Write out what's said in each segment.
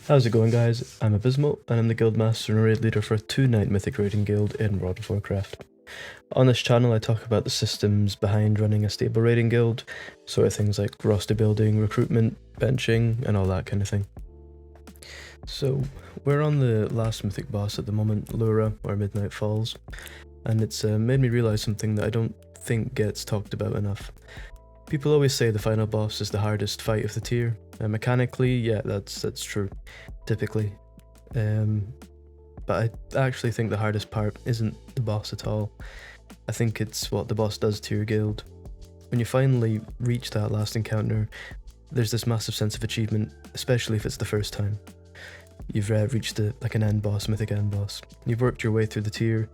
How's it going, guys? I'm Abysmal, and I'm the Guildmaster and Raid Leader for a 2-night Mythic raiding guild in World of Warcraft. On this channel I talk about the systems behind running a stable raiding guild, sort of things like roster building, recruitment, benching, and all that kind of thing. So, we're on the last Mythic boss at the moment, Lura, or Midnight Falls, and it's made me realise something that I don't think gets talked about enough. People always say the final boss is the hardest fight of the tier. Mechanically, yeah, that's true, typically. But I actually think the hardest part isn't the boss at all. I think it's what the boss does to your guild. When you finally reach that last encounter, there's this massive sense of achievement, especially if it's the first time. You've reached like an end boss, mythic end boss. You've worked your way through the tier,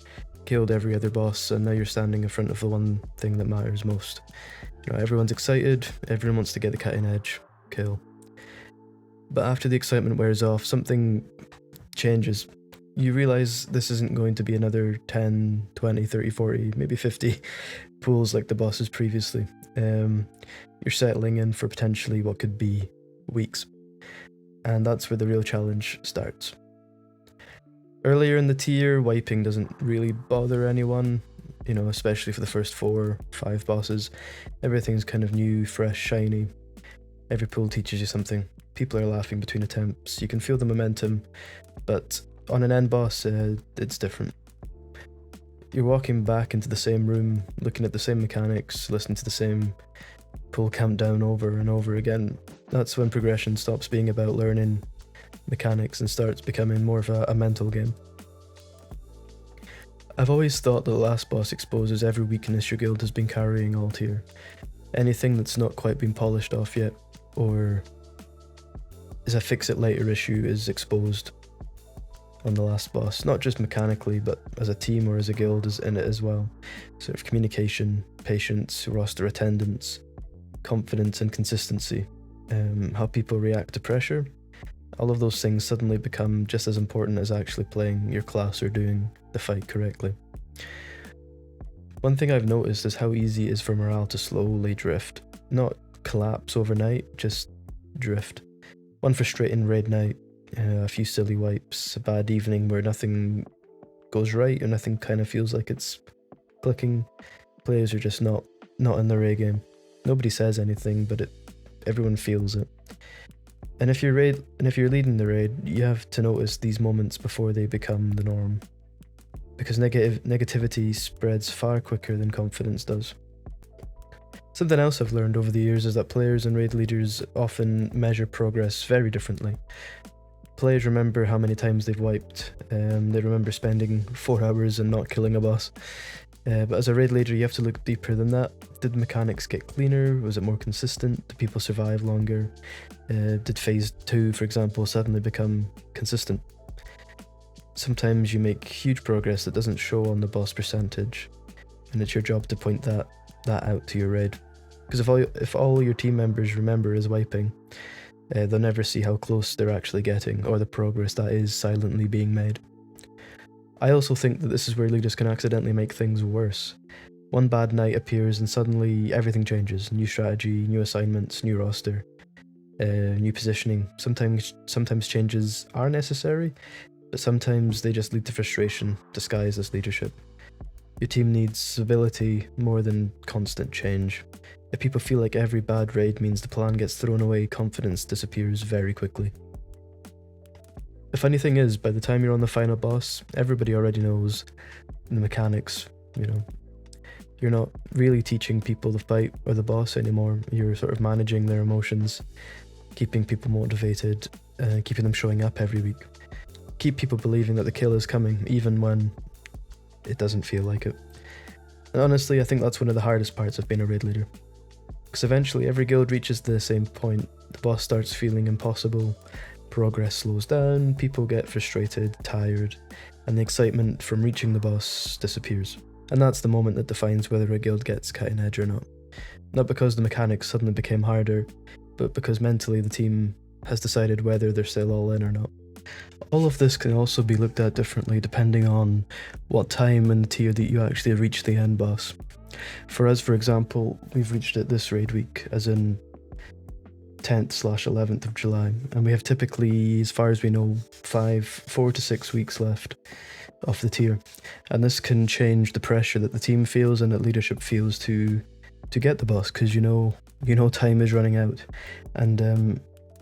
killed every other boss, and now you're standing in front of the one thing that matters most. Everyone's excited, everyone wants to get the cutting edge kill. But after the excitement wears off, something changes. You realise this isn't going to be another 10, 20, 30, 40, maybe 50 pools like the bosses previously. You're settling in for potentially what could be weeks. And that's where the real challenge starts. Earlier in the tier, wiping doesn't really bother anyone, especially for the first 4, 5 bosses. Everything's kind of new, fresh, shiny. Every pool teaches you something. People are laughing between attempts. You can feel the momentum, but on an end boss, it's different. You're walking back into the same room, looking at the same mechanics, listening to the same pool countdown over and over again. That's when progression stops being about learning mechanics and starts becoming more of a mental game. I've always thought that the last boss exposes every weakness your guild has been carrying all tier. Anything that's not quite been polished off yet, or is a fix-it-later issue, is exposed on the last boss. Not just mechanically, but as a team or as a guild is in it as well. Sort of communication, patience, roster attendance, confidence and consistency, how people react to pressure. All of those things suddenly become just as important as actually playing your class or doing the fight correctly. One thing I've noticed is how easy it is for morale to slowly drift. Not collapse overnight, just drift. One frustrating raid night, a few silly wipes, a bad evening where nothing goes right or nothing kind of feels like it's clicking. Players are just not in their A game. Nobody says anything, but everyone feels it. And if you're leading the raid, you have to notice these moments before they become the norm, because negativity spreads far quicker than confidence does. Something else I've learned over the years is that players and raid leaders often measure progress very differently. Players remember how many times they've wiped, they remember spending 4 hours and not killing a boss. But as a raid leader, you have to look deeper than that. Did the mechanics get cleaner? Was it more consistent? Did people survive longer? Did phase 2, for example, suddenly become consistent? Sometimes you make huge progress that doesn't show on the boss percentage, and it's your job to point that out to your raid. Because if all your team members remember is wiping, they'll never see how close they're actually getting, or the progress that is silently being made. I also think that this is where leaders can accidentally make things worse. One bad night appears and suddenly everything changes. New strategy, new assignments, new roster, new positioning. Sometimes changes are necessary, but sometimes they just lead to frustration disguised as leadership. Your team needs stability more than constant change. If people feel like every bad raid means the plan gets thrown away, confidence disappears very quickly. The funny thing is, by the time you're on the final boss, everybody already knows the mechanics, You're not really teaching people the fight or the boss anymore. You're sort of managing their emotions, keeping people motivated, keeping them showing up every week. Keep people believing that the kill is coming, even when it doesn't feel like it. And honestly, I think that's one of the hardest parts of being a raid leader. Because eventually every guild reaches the same point. The boss starts feeling impossible. Progress slows down, people get frustrated, tired, and the excitement from reaching the boss disappears. And that's the moment that defines whether a guild gets cutting edge or not. Not because the mechanics suddenly became harder, but because mentally the team has decided whether they're still all in or not. All of this can also be looked at differently depending on what time in the tier that you actually reach the end boss. For us, for example, we've reached it this raid week, as in 10th/11th of July, and we have typically, as far as we know, 4 to 6 weeks left of the tier, and this can change the pressure that the team feels and that leadership feels to get the boss, because you know time is running out, and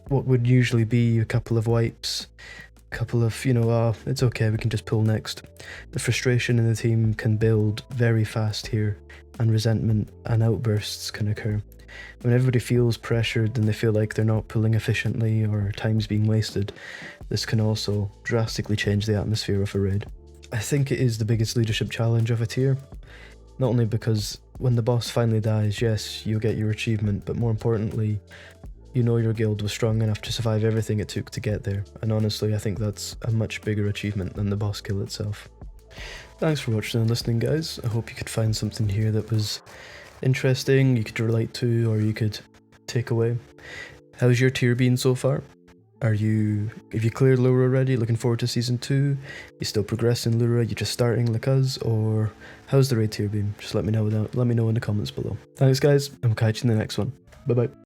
what would usually be a couple of wipes, a couple of it's okay, we can just pull next. The frustration in the team can build very fast here, and resentment and outbursts can occur. When everybody feels pressured and they feel like they're not pulling efficiently or time's being wasted, this can also drastically change the atmosphere of a raid. I think it is the biggest leadership challenge of a tier, not only because when the boss finally dies, yes, you'll get your achievement, but more importantly, you know your guild was strong enough to survive everything it took to get there, and honestly I think that's a much bigger achievement than the boss kill itself. Thanks for watching and listening, guys. I hope you could find something here that was interesting, you could relate to, or you could take away. How's your tier been so far? Have you cleared Lura already? Looking forward to season 2? You still progressing Lura? You just starting like us? Or how's the raid tier been? Just let me know in the comments below. Thanks guys, and we'll catch you in the next one. Bye bye.